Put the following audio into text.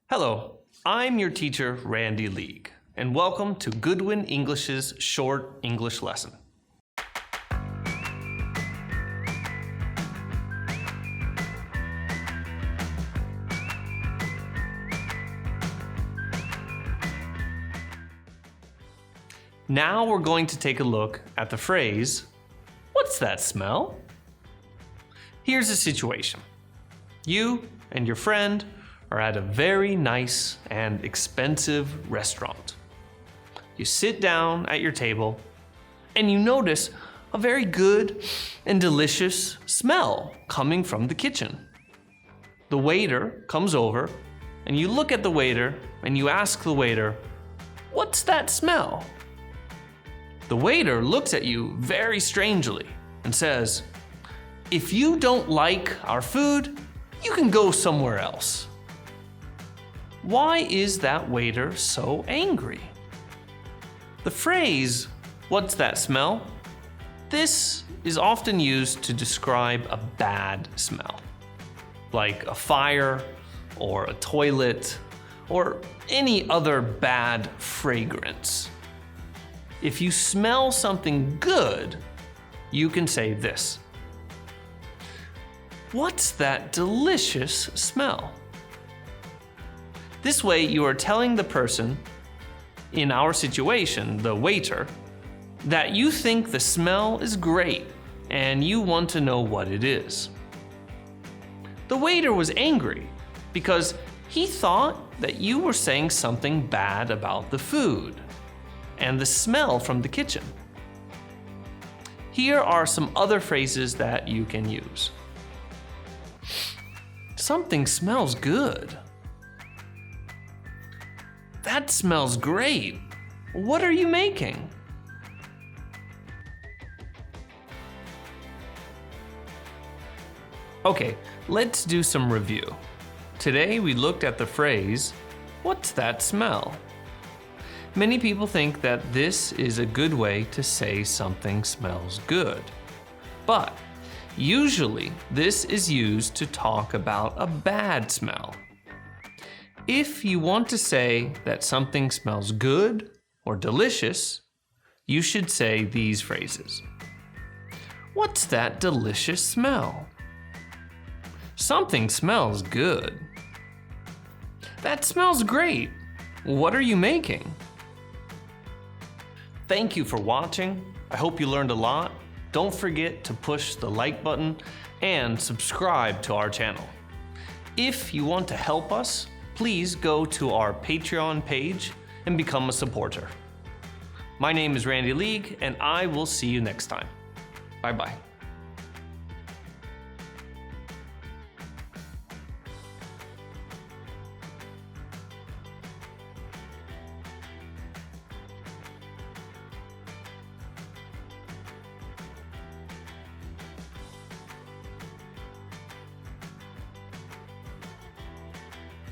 Hello, I'm your teacher, Randy League, and welcome to Goodwin English's short English lesson. Now we're going to take a look at the phrase, "What's that smell?" Here's a situation. You and your friend are at a very nice and expensive restaurant. You sit down at your table and you notice a very good and delicious smell coming from the kitchen. The waiter comes over and you look at the waiter and you ask the waiter, "What's that smell?" The waiter looks at you very strangely and says, "If you don't like our food, you can go somewhere else." Why is that waiter so angry? The phrase, "What's that smell?" This is often used to describe a bad smell, like a fire or a toilet or any other bad fragrance. If you smell something good, you can say this: "What's that delicious smell?" This way, you are telling the person, in our situation, the waiter, that you think the smell is great and you want to know what it is. The waiter was angry because he thought that you were saying something bad about the food and the smell from the kitchen. Here are some other phrases that you can use. Something smells good. That smells great. What are you making? Okay, let's do some review. Today we looked at the phrase, "What's that smell?" Many people think that this is a good way to say something smells good. But usually this is used to talk about a bad smell. If you want to say that something smells good or delicious, you should say these phrases. "What's that delicious smell?" "Something smells good." "That smells great. What are you making?" Thank you for watching. I hope you learned a lot. Don't forget to push the like button and subscribe to our channel. If you want to help us, please go to our Patreon page and become a supporter. My name is Randy League, and I will see you next time. Bye-bye.